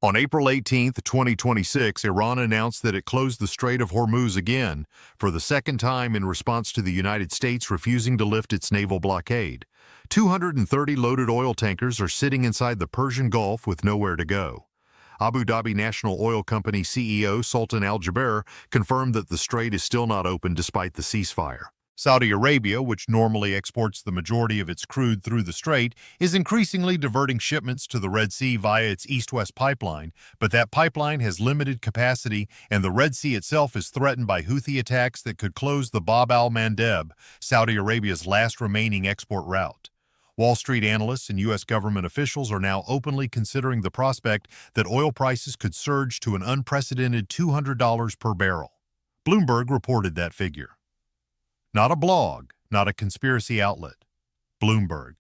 On April 18, 2026, Iran announced that it closed the Strait of Hormuz again, for the second time in response to the United States refusing to lift its naval blockade. 230 loaded oil tankers are sitting inside the Persian Gulf with nowhere to go. Abu Dhabi National Oil Company CEO Sultan Al Jaber confirmed that the strait is still not open despite the ceasefire. Saudi Arabia, which normally exports the majority of its crude through the strait, is increasingly diverting shipments to the Red Sea via its east-west pipeline, but that pipeline has limited capacity, and the Red Sea itself is threatened by Houthi attacks that could close the Bab al-Mandeb, Saudi Arabia's last remaining export route. Wall Street analysts and U.S. government officials are now openly considering the prospect that oil prices could surge to an unprecedented $200 per barrel. Bloomberg reported that figure. Not a blog, not a conspiracy outlet. Bloomberg.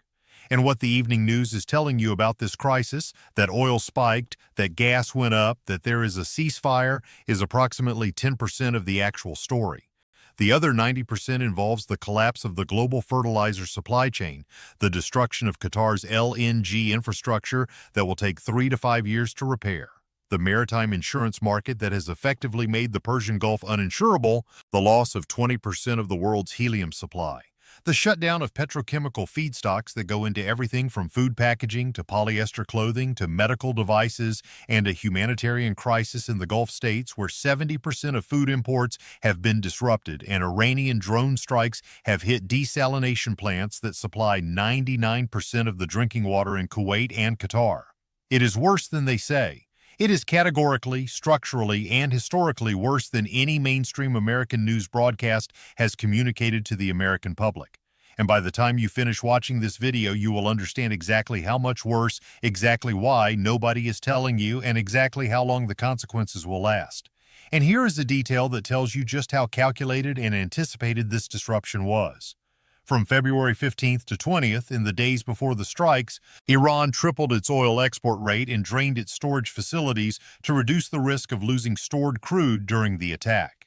And what the evening news is telling you about this crisis, that oil spiked, that gas went up, that there is a ceasefire, is approximately 10% of the actual story. The other 90% involves the collapse of the global fertilizer supply chain, the destruction of Qatar's LNG infrastructure that will take 3 to 5 years to repair, the maritime insurance market that has effectively made the Persian Gulf uninsurable, the loss of 20% of the world's helium supply, the shutdown of petrochemical feedstocks that go into everything from food packaging to polyester clothing to medical devices, and a humanitarian crisis in the Gulf states where 70% of food imports have been disrupted and Iranian drone strikes have hit desalination plants that supply 99% of the drinking water in Kuwait and Qatar. It is worse than they say. It is categorically, structurally, and historically worse than any mainstream American news broadcast has communicated to the American public. And by the time you finish watching this video, you will understand exactly how much worse, exactly why nobody is telling you, and exactly how long the consequences will last. And here is a detail that tells you just how calculated and anticipated this disruption was. From February 15th to 20th, in the days before the strikes, Iran tripled its oil export rate and drained its storage facilities to reduce the risk of losing stored crude during the attack.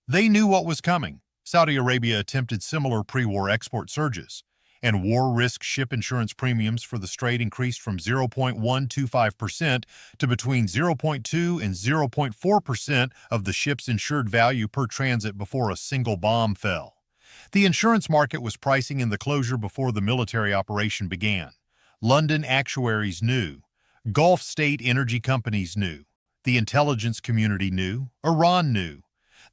They knew what was coming. Saudi Arabia attempted similar pre-war export surges, and war risk ship insurance premiums for the strait increased from 0.125% to between 0.2 and 0.4% of the ship's insured value per transit before a single bomb fell. The insurance market was pricing in the closure before the military operation began. London actuaries knew. Gulf state energy companies knew. The intelligence community knew. Iran knew.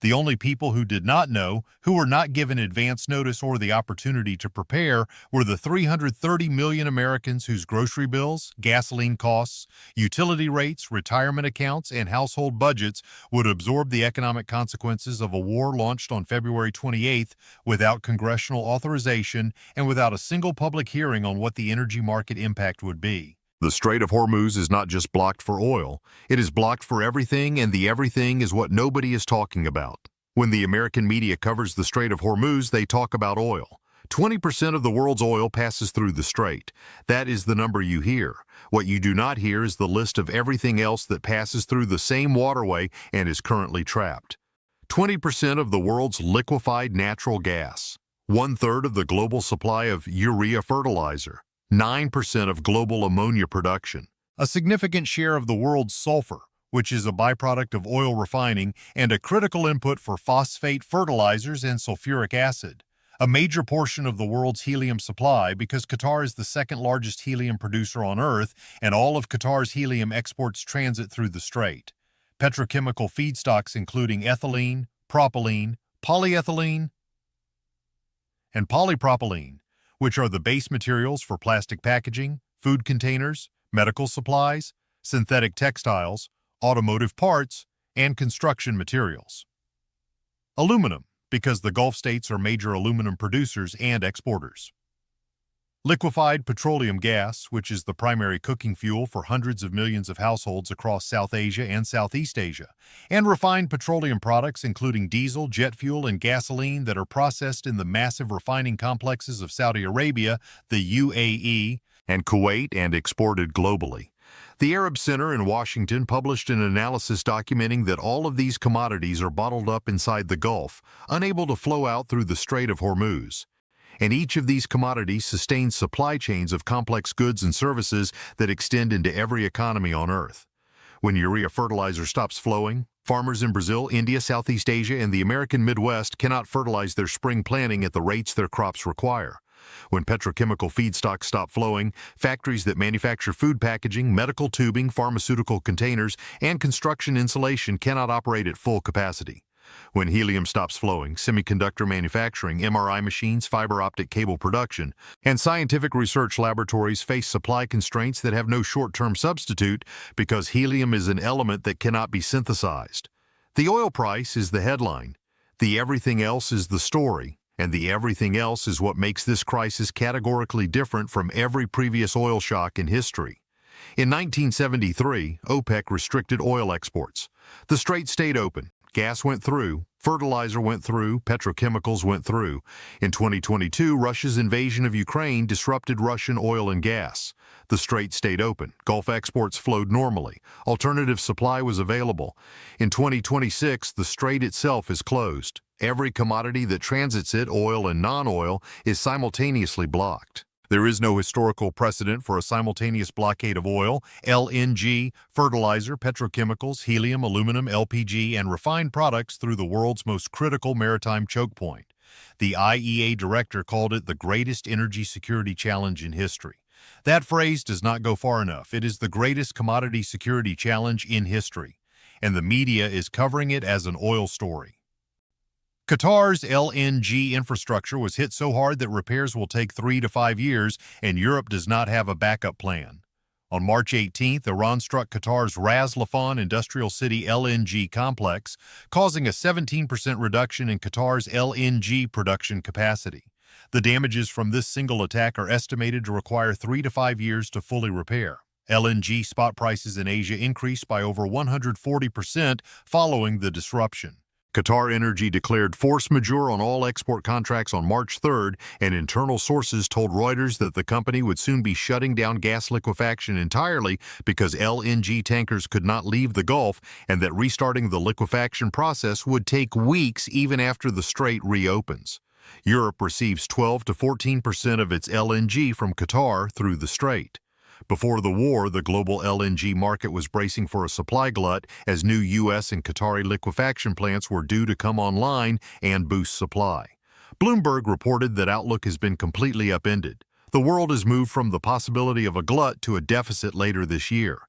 The only people who did not know, who were not given advance notice or the opportunity to prepare, were the 330 million Americans whose grocery bills, gasoline costs, utility rates, retirement accounts, and household budgets would absorb the economic consequences of a war launched on February 28th without congressional authorization and without a single public hearing on what the energy market impact would be. The Strait of Hormuz is not just blocked for oil, it is blocked for everything, and the everything is what nobody is talking about. When the American media covers the Strait of Hormuz, they talk about oil. 20% of the world's oil passes through the strait. That is the number you hear. What you do not hear is the list of everything else that passes through the same waterway and is currently trapped. 20% of the world's liquefied natural gas. 1/3 of the global supply of urea fertilizer. 9% of global ammonia production, a significant share of the world's sulfur, which is a byproduct of oil refining and a critical input for phosphate fertilizers and sulfuric acid, a major portion of the world's helium supply because Qatar is the second largest helium producer on Earth and all of Qatar's helium exports transit through the strait. Petrochemical feedstocks including ethylene, propylene, polyethylene, and polypropylene, which are the base materials for plastic packaging, food containers, medical supplies, synthetic textiles, automotive parts, and construction materials. Aluminum, because the Gulf states are major aluminum producers and exporters. Liquefied petroleum gas, which is the primary cooking fuel for hundreds of millions of households across South Asia and Southeast Asia, and refined petroleum products including diesel, jet fuel, and gasoline that are processed in the massive refining complexes of Saudi Arabia, the UAE, and Kuwait and exported globally. The Arab Center in Washington published an analysis documenting that all of these commodities are bottled up inside the Gulf, unable to flow out through the Strait of Hormuz. And each of these commodities sustains supply chains of complex goods and services that extend into every economy on Earth. When urea fertilizer stops flowing, farmers in Brazil, India, Southeast Asia, and the American Midwest cannot fertilize their spring planting at the rates their crops require. When petrochemical feedstocks stop flowing, factories that manufacture food packaging, medical tubing, pharmaceutical containers, and construction insulation cannot operate at full capacity. When helium stops flowing, semiconductor manufacturing, MRI machines, fiber optic cable production, and scientific research laboratories face supply constraints that have no short-term substitute because helium is an element that cannot be synthesized. The oil price is the headline. The everything else is the story. And the everything else is what makes this crisis categorically different from every previous oil shock in history. In 1973, OPEC restricted oil exports. The strait stayed open. Gas went through, fertilizer went through, petrochemicals went through. In 2022, Russia's invasion of Ukraine disrupted Russian oil and gas. The strait stayed open. Gulf exports flowed normally. Alternative supply was available. In 2026, the strait itself is closed. Every commodity that transits it, oil and non-oil, is simultaneously blocked. There is no historical precedent for a simultaneous blockade of oil, LNG, fertilizer, petrochemicals, helium, aluminum, LPG, and refined products through the world's most critical maritime choke point. The IEA director called it the greatest energy security challenge in history. That phrase does not go far enough. It is the greatest commodity security challenge in history, and the media is covering it as an oil story. Qatar's LNG infrastructure was hit so hard that repairs will take 3 to 5 years, and Europe does not have a backup plan. On March 18th, Iran struck Qatar's Ras Laffan Industrial City LNG complex, causing a 17% reduction in Qatar's LNG production capacity. The damages from this single attack are estimated to require 3 to 5 years to fully repair. LNG spot prices in Asia increased by over 140% following the disruption. Qatar Energy declared force majeure on all export contracts on March 3rd, and internal sources told Reuters that the company would soon be shutting down gas liquefaction entirely because LNG tankers could not leave the Gulf, and that restarting the liquefaction process would take weeks even after the strait reopens. Europe receives 12 to 14% of its LNG from Qatar through the strait. Before the war, the global LNG market was bracing for a supply glut as new U.S. and Qatari liquefaction plants were due to come online and boost supply. Bloomberg reported that outlook has been completely upended. The world has moved from the possibility of a glut to a deficit later this year.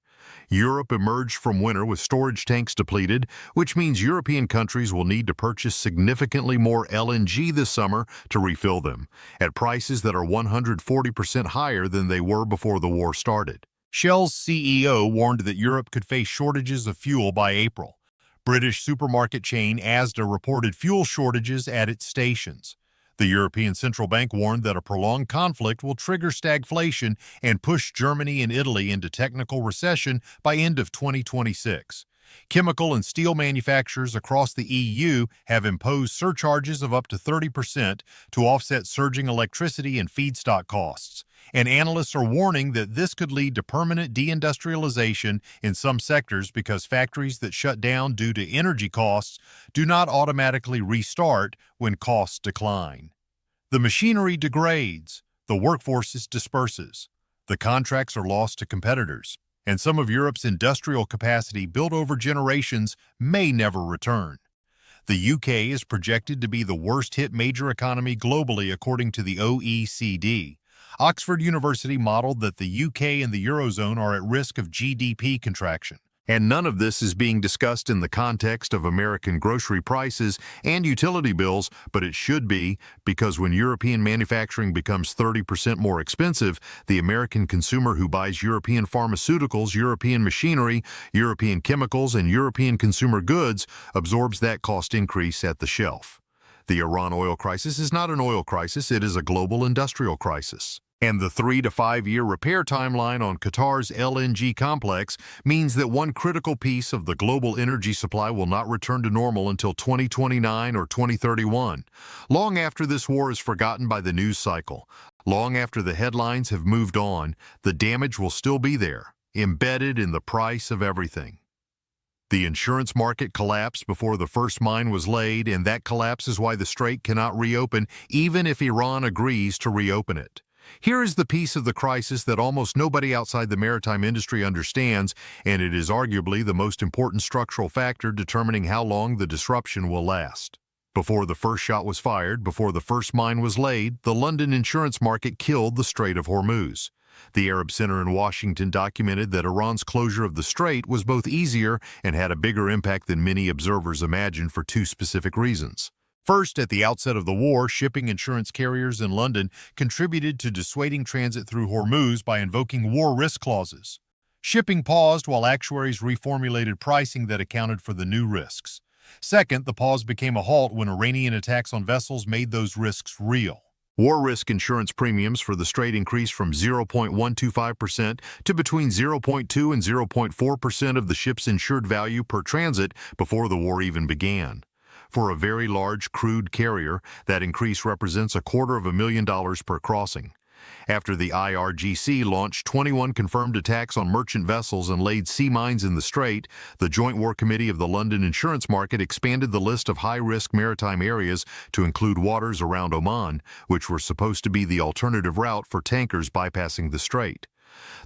Europe emerged from winter with storage tanks depleted, which means European countries will need to purchase significantly more LNG this summer to refill them, at prices that are 140% higher than they were before the war started. Shell's CEO warned that Europe could face shortages of fuel by April. British supermarket chain Asda reported fuel shortages at its stations. The European Central Bank warned that a prolonged conflict will trigger stagflation and push Germany and Italy into technical recession by end of 2026. Chemical and steel manufacturers across the EU have imposed surcharges of up to 30% to offset surging electricity and feedstock costs, and analysts are warning that this could lead to permanent deindustrialization in some sectors because factories that shut down due to energy costs do not automatically restart when costs decline. The machinery degrades, the workforce disperses, the contracts are lost to competitors, and some of Europe's industrial capacity built over generations may never return. The UK is projected to be the worst-hit major economy globally according to the OECD. Oxford University modeled that the UK and the Eurozone are at risk of GDP contraction. And none of this is being discussed in the context of American grocery prices and utility bills, but it should be, because when European manufacturing becomes 30% more expensive, the American consumer who buys European pharmaceuticals, European machinery, European chemicals, and European consumer goods absorbs that cost increase at the shelf. The Iran oil crisis is not an oil crisis, it is a global industrial crisis. And the 3 to 5 year repair timeline on Qatar's LNG complex means that one critical piece of the global energy supply will not return to normal until 2029 or 2031. Long after this war is forgotten by the news cycle, long after the headlines have moved on, the damage will still be there, embedded in the price of everything. The insurance market collapsed before the first mine was laid, and that collapse is why the strait cannot reopen even if Iran agrees to reopen it. Here is the piece of the crisis that almost nobody outside the maritime industry understands, and it is arguably the most important structural factor determining how long the disruption will last. Before the first shot was fired, before the first mine was laid, the London insurance market killed the Strait of Hormuz. The Arab Center in Washington documented that Iran's closure of the strait was both easier and had a bigger impact than many observers imagined for two specific reasons. First, at the outset of the war, shipping insurance carriers in London contributed to dissuading transit through Hormuz by invoking war risk clauses. Shipping paused while actuaries reformulated pricing that accounted for the new risks. Second, the pause became a halt when Iranian attacks on vessels made those risks real. War risk insurance premiums for the strait increased from 0.125% to between 0.2 and 0.4% of the ship's insured value per transit before the war even began. For a very large crude carrier, that increase represents $250,000 per crossing. After the IRGC launched 21 confirmed attacks on merchant vessels and laid sea mines in the strait, the Joint War Committee of the London insurance market expanded the list of high-risk maritime areas to include waters around Oman, which were supposed to be the alternative route for tankers bypassing the strait.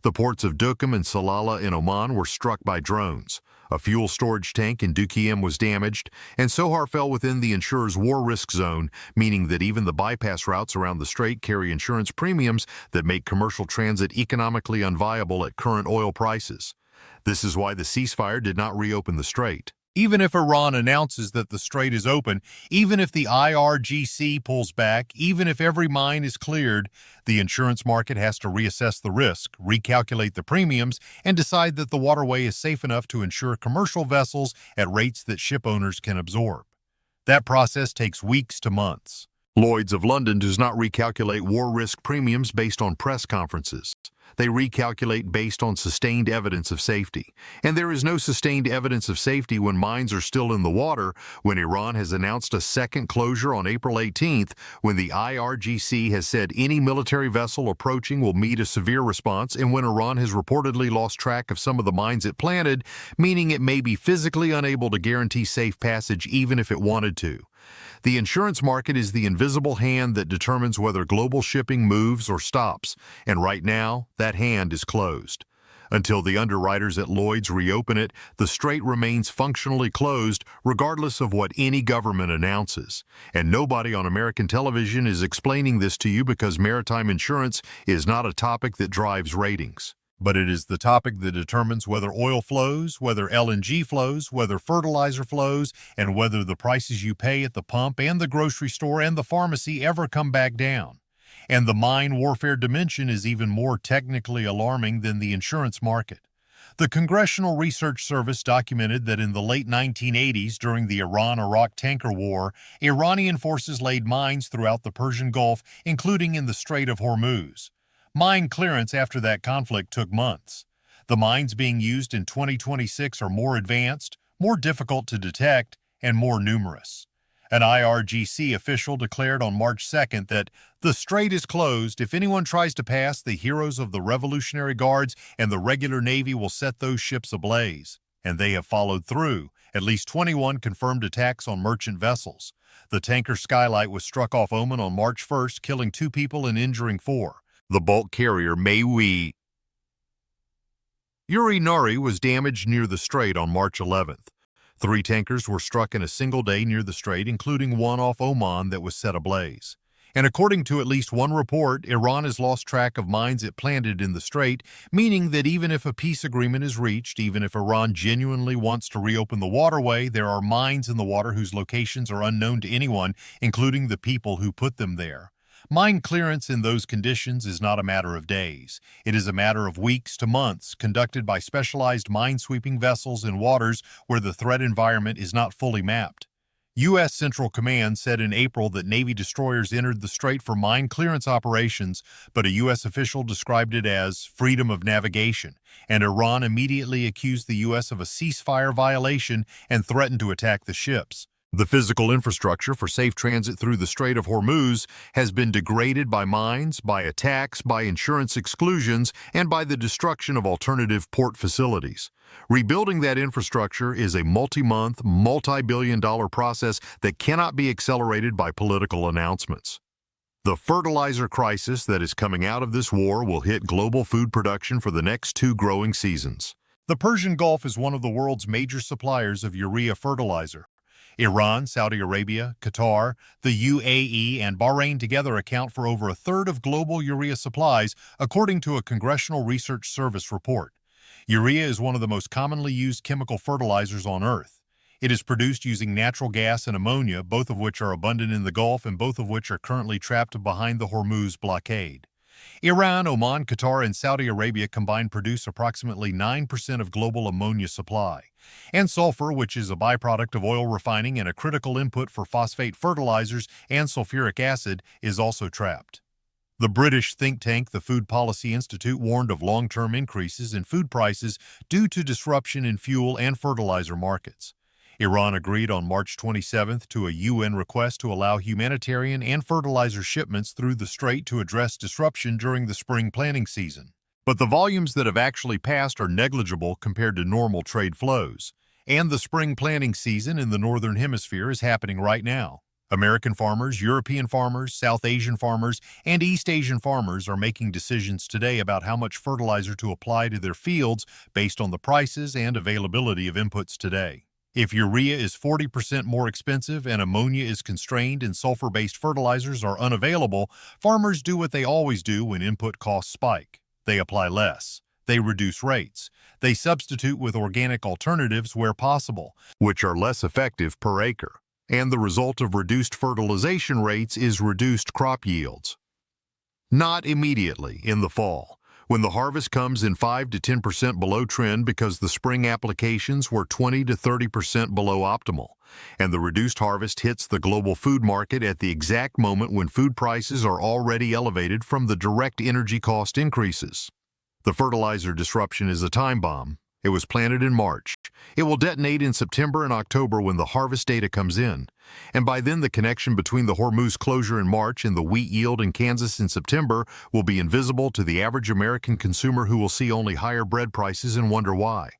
The ports of Duqm and Salalah in Oman were struck by drones. A fuel storage tank in Duqm was damaged, and Sohar fell within the insurer's war risk zone, meaning that even the bypass routes around the strait carry insurance premiums that make commercial transit economically unviable at current oil prices. This is why the ceasefire did not reopen the strait. Even if Iran announces that the strait is open, even if the IRGC pulls back, even if every mine is cleared, the insurance market has to reassess the risk, recalculate the premiums, and decide that the waterway is safe enough to insure commercial vessels at rates that ship owners can absorb. That process takes weeks to months. Lloyd's of London does not recalculate war risk premiums based on press conferences. They recalculate based on sustained evidence of safety. And there is no sustained evidence of safety when mines are still in the water, when Iran has announced a second closure on April 18th, when the IRGC has said any military vessel approaching will meet a severe response, and when Iran has reportedly lost track of some of the mines it planted, meaning it may be physically unable to guarantee safe passage even if it wanted to. The insurance market is the invisible hand that determines whether global shipping moves or stops, and right now, that hand is closed. Until the underwriters at Lloyd's reopen it, the strait remains functionally closed regardless of what any government announces. And nobody on American television is explaining this to you because maritime insurance is not a topic that drives ratings. But it is the topic that determines whether oil flows, whether LNG flows, whether fertilizer flows, and whether the prices you pay at the pump and the grocery store and the pharmacy ever come back down. And the mine warfare dimension is even more technically alarming than the insurance market. The Congressional Research Service documented that in the late 1980s, during the Iran-Iraq tanker war, Iranian forces laid mines throughout the Persian Gulf, including in the Strait of Hormuz. Mine clearance after that conflict took months. The mines being used in 2026 are more advanced, more difficult to detect, and more numerous. An IRGC official declared on March 2nd that the strait is closed. If anyone tries to pass, the heroes of the Revolutionary Guards and the regular Navy will set those ships ablaze. And they have followed through. At least 21 confirmed attacks on merchant vessels. The tanker Skylight was struck off Oman on March 1st, killing 2 people and injuring 4. The bulk carrier Yuri Nari was damaged near the strait on March 11th. 3 tankers were struck in a single day near the strait, including one off Oman that was set ablaze. And according to at least one report, Iran has lost track of mines it planted in the strait, meaning that even if a peace agreement is reached, even if Iran genuinely wants to reopen the waterway, there are mines in the water whose locations are unknown to anyone, including the people who put them there. Mine clearance in those conditions is not a matter of days. It is a matter of weeks to months, conducted by specialized mine-sweeping vessels in waters where the threat environment is not fully mapped. U.S. Central Command said in April that Navy destroyers entered the strait for mine clearance operations, but a U.S. official described it as freedom of navigation, and Iran immediately accused the U.S. of a ceasefire violation and threatened to attack the ships. The physical infrastructure for safe transit through the Strait of Hormuz has been degraded by mines, by attacks, by insurance exclusions, and by the destruction of alternative port facilities. Rebuilding that infrastructure is a multi-month, multi-billion-dollar process that cannot be accelerated by political announcements. The fertilizer crisis that is coming out of this war will hit global food production for the next 2 growing seasons. The Persian Gulf is one of the world's major suppliers of urea fertilizer. Iran, Saudi Arabia, Qatar, the UAE, and Bahrain together account for over a third of global urea supplies, according to a Congressional Research Service report. Urea is one of the most commonly used chemical fertilizers on Earth. It is produced using natural gas and ammonia, both of which are abundant in the Gulf and both of which are currently trapped behind the Hormuz blockade. Iran, Oman, Qatar, and Saudi Arabia combined produce approximately 9% of global ammonia supply. And sulfur, which is a byproduct of oil refining and a critical input for phosphate fertilizers and sulfuric acid, is also trapped. The British think tank, the Food Policy Institute, warned of long-term increases in food prices due to disruption in fuel and fertilizer markets. Iran agreed on March 27th to a UN request to allow humanitarian and fertilizer shipments through the strait to address disruption during the spring planting season. But the volumes that have actually passed are negligible compared to normal trade flows. And the spring planting season in the Northern Hemisphere is happening right now. American farmers, European farmers, South Asian farmers, and East Asian farmers are making decisions today about how much fertilizer to apply to their fields based on the prices and availability of inputs today. If urea is 40% more expensive and ammonia is constrained and sulfur-based fertilizers are unavailable, farmers do what they always do when input costs spike. They apply less. They reduce rates. They substitute with organic alternatives where possible, which are less effective per acre. And the result of reduced fertilization rates is reduced crop yields. Not immediately in the fall, when the harvest comes in 5 to 10% below trend because the spring applications were 20 to 30% below optimal, and the reduced harvest hits the global food market at the exact moment when food prices are already elevated from the direct energy cost increases. The fertilizer disruption is a time bomb. It was planted in March. It will detonate in September and October when the harvest data comes in. And by then, the connection between the Hormuz closure in March and the wheat yield in Kansas in September will be invisible to the average American consumer, who will see only higher bread prices and wonder why.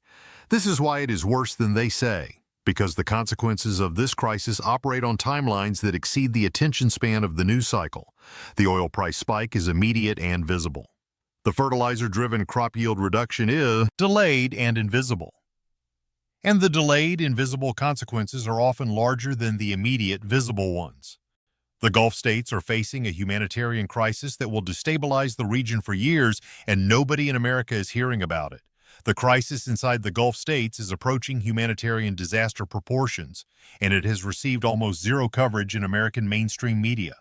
This is why it is worse than they say, because the consequences of this crisis operate on timelines that exceed the attention span of the news cycle. The oil price spike is immediate and visible. The fertilizer-driven crop yield reduction is delayed and invisible. And the delayed, invisible consequences are often larger than the immediate, visible ones. The Gulf states are facing a humanitarian crisis that will destabilize the region for years, and nobody in America is hearing about it. The crisis inside the Gulf states is approaching humanitarian disaster proportions, and it has received almost zero coverage in American mainstream media.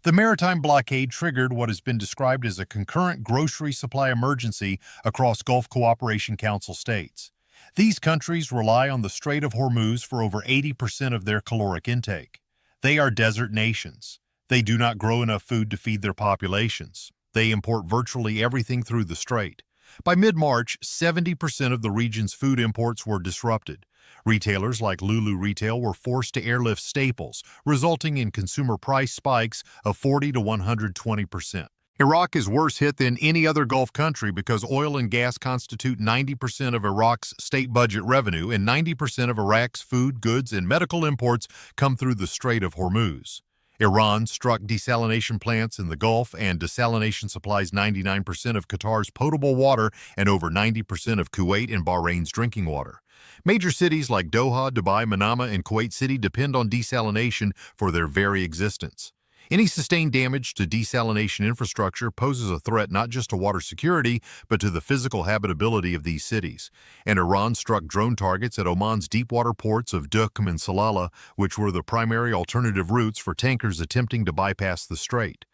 The maritime blockade triggered what has been described as a concurrent grocery supply emergency across Gulf Cooperation Council states. These countries rely on the Strait of Hormuz for over 80% of their caloric intake. They are desert nations. They do not grow enough food to feed their populations. They import virtually everything through the strait. By mid-March, 70% of the region's food imports were disrupted. Retailers like Lulu Retail were forced to airlift staples, resulting in consumer price spikes of 40 to 120%. Iraq is worse hit than any other Gulf country because oil and gas constitute 90% of Iraq's state budget revenue, and 90% of Iraq's food, goods, and medical imports come through the Strait of Hormuz. Iran struck desalination plants in the Gulf, and desalination supplies 99% of Qatar's potable water and over 90% of Kuwait and Bahrain's drinking water. Major cities like Doha, Dubai, Manama, and Kuwait City depend on desalination for their very existence. Any sustained damage to desalination infrastructure poses a threat not just to water security, but to the physical habitability of these cities. And Iran struck drone targets at Oman's deepwater ports of Duqm and Salalah, which were the primary alternative routes for tankers attempting to bypass the strait.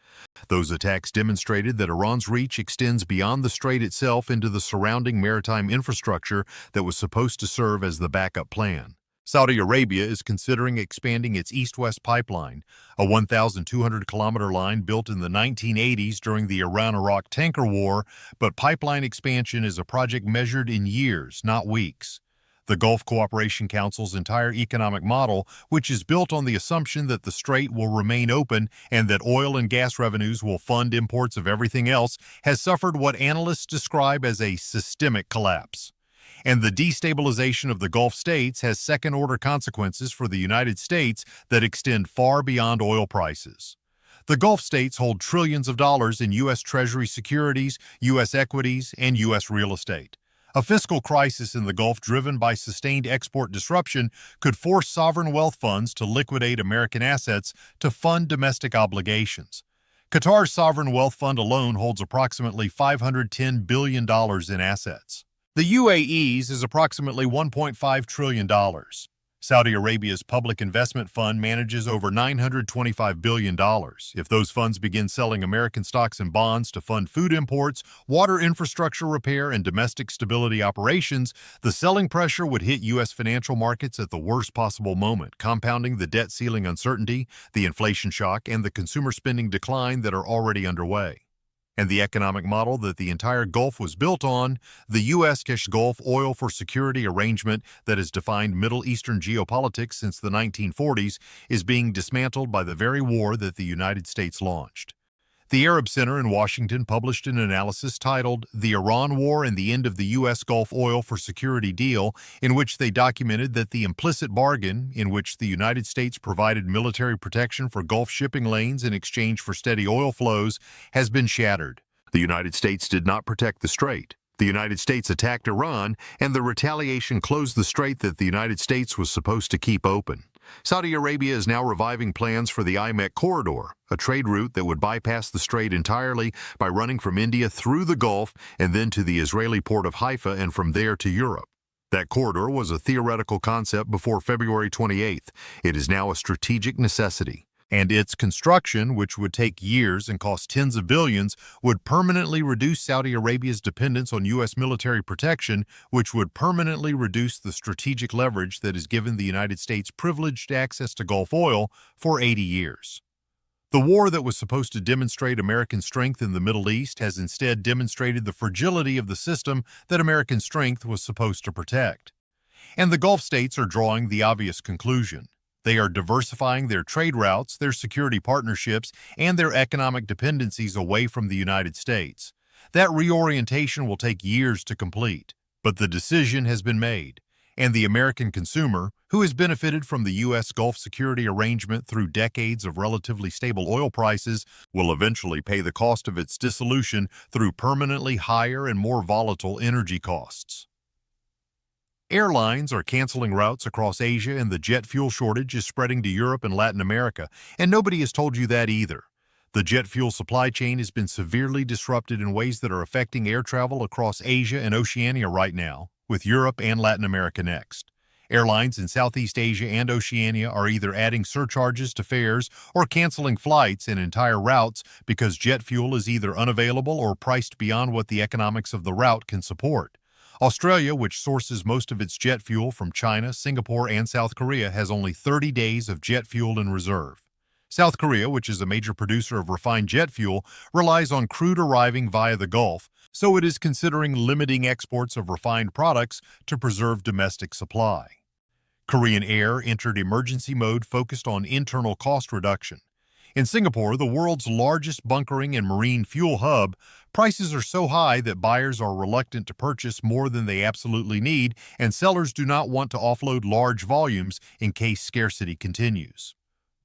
Those attacks demonstrated that Iran's reach extends beyond the strait itself into the surrounding maritime infrastructure that was supposed to serve as the backup plan. Saudi Arabia is considering expanding its East-West pipeline, a 1,200-kilometer line built in the 1980s during the Iran-Iraq tanker war, but pipeline expansion is a project measured in years, not weeks. The Gulf Cooperation Council's entire economic model, which is built on the assumption that the strait will remain open and that oil and gas revenues will fund imports of everything else, has suffered what analysts describe as a systemic collapse. And the destabilization of the Gulf states has second-order consequences for the United States that extend far beyond oil prices. The Gulf states hold trillions of dollars in U.S. Treasury securities, U.S. equities, and U.S. real estate. A fiscal crisis in the Gulf driven by sustained export disruption could force sovereign wealth funds to liquidate American assets to fund domestic obligations. Qatar's sovereign wealth fund alone holds approximately $510 billion in assets. The UAE's is approximately $1.5 trillion. Saudi Arabia's public investment fund manages over $925 billion. If those funds begin selling American stocks and bonds to fund food imports, water infrastructure repair, and domestic stability operations, the selling pressure would hit U.S. financial markets at the worst possible moment, compounding the debt ceiling uncertainty, the inflation shock, and the consumer spending decline that are already underway. And the economic model that the entire Gulf was built on, the U.S. Gulf Oil for Security arrangement that has defined Middle Eastern geopolitics since the 1940s, is being dismantled by the very war that the United States launched. The Arab Center in Washington published an analysis titled The Iran War and the End of the U.S. Gulf Oil for Security Deal, in which they documented that the implicit bargain, in which the United States provided military protection for Gulf shipping lanes in exchange for steady oil flows, has been shattered. The United States did not protect the strait. The United States attacked Iran, and the retaliation closed the strait that the United States was supposed to keep open. Saudi Arabia is now reviving plans for the IMEC corridor, a trade route that would bypass the strait entirely by running from India through the Gulf and then to the Israeli port of Haifa and from there to Europe. That corridor was a theoretical concept before February 28th. It is now a strategic necessity. And its construction, which would take years and cost tens of billions, would permanently reduce Saudi Arabia's dependence on U.S. military protection, which would permanently reduce the strategic leverage that has given the United States privileged access to Gulf oil for 80 years. The war that was supposed to demonstrate American strength in the Middle East has instead demonstrated the fragility of the system that American strength was supposed to protect. And the Gulf states are drawing the obvious conclusion. They are diversifying their trade routes, their security partnerships, and their economic dependencies away from the United States. That reorientation will take years to complete, but the decision has been made, and the American consumer, who has benefited from the U.S. Gulf security arrangement through decades of relatively stable oil prices, will eventually pay the cost of its dissolution through permanently higher and more volatile energy costs. Airlines are canceling routes across Asia, and the jet fuel shortage is spreading to Europe and Latin America, and nobody has told you that either. The jet fuel supply chain has been severely disrupted in ways that are affecting air travel across Asia and Oceania right now, with Europe and Latin America next. Airlines in Southeast Asia and Oceania are either adding surcharges to fares or canceling flights and entire routes because jet fuel is either unavailable or priced beyond what the economics of the route can support. Australia, which sources most of its jet fuel from China, Singapore, and South Korea, has only 30 days of jet fuel in reserve. South Korea, which is a major producer of refined jet fuel, relies on crude arriving via the Gulf, so it is considering limiting exports of refined products to preserve domestic supply. Korean Air entered emergency mode focused on internal cost reduction. In Singapore, the world's largest bunkering and marine fuel hub, prices are so high that buyers are reluctant to purchase more than they absolutely need, and sellers do not want to offload large volumes in case scarcity continues.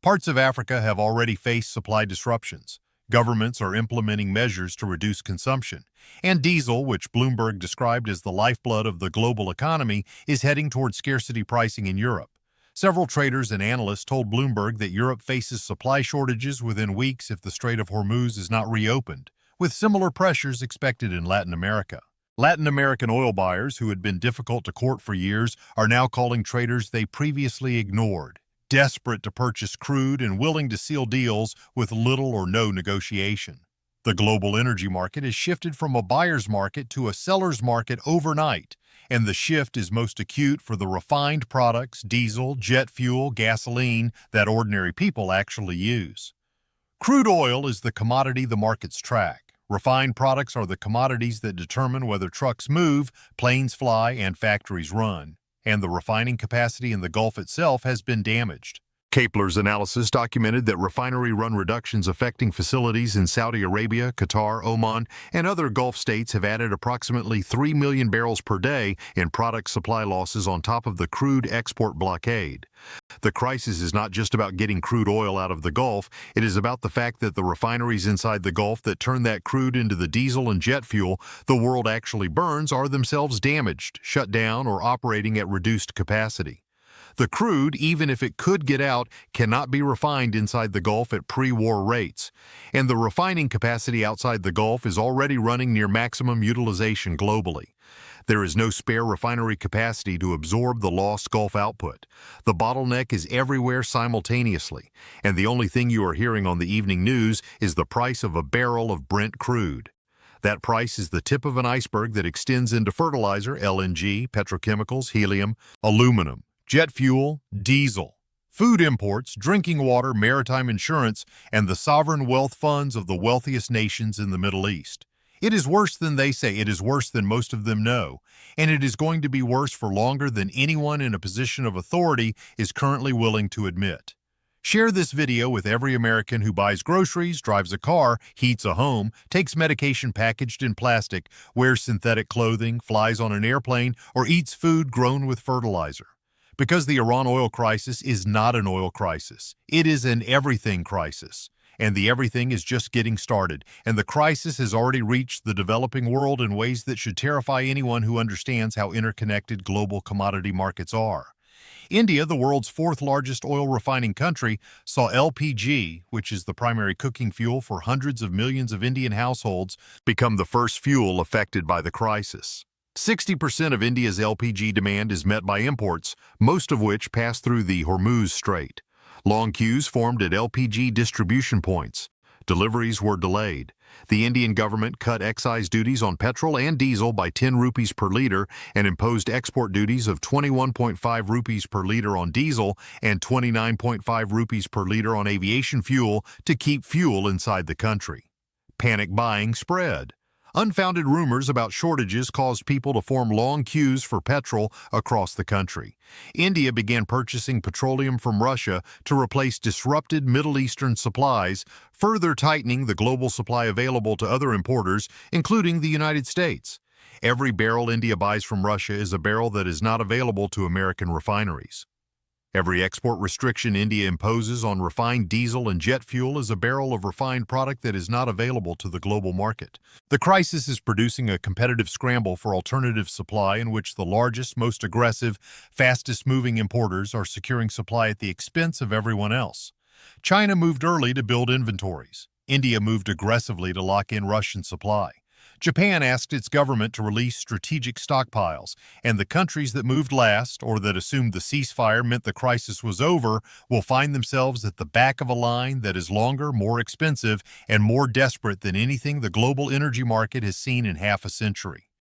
Parts of Africa have already faced supply disruptions. Governments are implementing measures to reduce consumption, and diesel, which Bloomberg described as the lifeblood of the global economy, is heading toward scarcity pricing in Europe. Several traders and analysts told Bloomberg that Europe faces supply shortages within weeks if the Strait of Hormuz is not reopened, with similar pressures expected in Latin America. Latin American oil buyers, who had been difficult to court for years, are now calling traders they previously ignored, desperate to purchase crude and willing to seal deals with little or no negotiation. The global energy market has shifted from a buyer's market to a seller's market overnight, and the shift is most acute for the refined products, diesel, jet fuel, gasoline, that ordinary people actually use. Crude oil is the commodity the markets track. Refined products are the commodities that determine whether trucks move, planes fly, and factories run. And the refining capacity in the Gulf itself has been damaged. Kapler's analysis documented that refinery run reductions affecting facilities in Saudi Arabia, Qatar, Oman, and other Gulf states have added approximately 3 million barrels per day in product supply losses on top of the crude export blockade. The crisis is not just about getting crude oil out of the Gulf, it is about the fact that the refineries inside the Gulf that turn that crude into the diesel and jet fuel the world actually burns are themselves damaged, shut down, or operating at reduced capacity. The crude, even if it could get out, cannot be refined inside the Gulf at pre-war rates, and the refining capacity outside the Gulf is already running near maximum utilization globally. There is no spare refinery capacity to absorb the lost Gulf output. The bottleneck is everywhere simultaneously, and the only thing you are hearing on the evening news is the price of a barrel of Brent crude. That price is the tip of an iceberg that extends into fertilizer, LNG, petrochemicals, helium, aluminum, jet fuel, diesel, food imports, drinking water, maritime insurance, and the sovereign wealth funds of the wealthiest nations in the Middle East. It is worse than they say. It is worse than most of them know, and it is going to be worse for longer than anyone in a position of authority is currently willing to admit. Share this video with every American who buys groceries, drives a car, heats a home, takes medication packaged in plastic, wears synthetic clothing, flies on an airplane, or eats food grown with fertilizer. Because the Iran oil crisis is not an oil crisis. It is an everything crisis. And the everything is just getting started. And the crisis has already reached the developing world in ways that should terrify anyone who understands how interconnected global commodity markets are. India, the world's fourth largest oil refining country, saw LPG, which is the primary cooking fuel for hundreds of millions of Indian households, become the first fuel affected by the crisis. 60% of India's LPG demand is met by imports, most of which pass through the Hormuz Strait. Long queues formed at LPG distribution points. Deliveries were delayed. The Indian government cut excise duties on petrol and diesel by 10 rupees per liter and imposed export duties of 21.5 rupees per liter on diesel and 29.5 rupees per liter on aviation fuel to keep fuel inside the country. Panic buying spread. Unfounded rumors about shortages caused people to form long queues for petrol across the country. India began purchasing petroleum from Russia to replace disrupted Middle Eastern supplies, further tightening the global supply available to other importers, including the United States. Every barrel India buys from Russia is a barrel that is not available to American refineries. Every export restriction India imposes on refined diesel and jet fuel is a barrel of refined product that is not available to the global market. The crisis is producing a competitive scramble for alternative supply in which the largest, most aggressive, fastest-moving importers are securing supply at the expense of everyone else. China moved early to build inventories. India moved aggressively to lock in Russian supply. Japan asked its government to release strategic stockpiles, and the countries that moved last, or that assumed the ceasefire meant the crisis was over, will find themselves at the back of a line that is longer, more expensive, and more desperate than anything the global energy market has seen in half a century.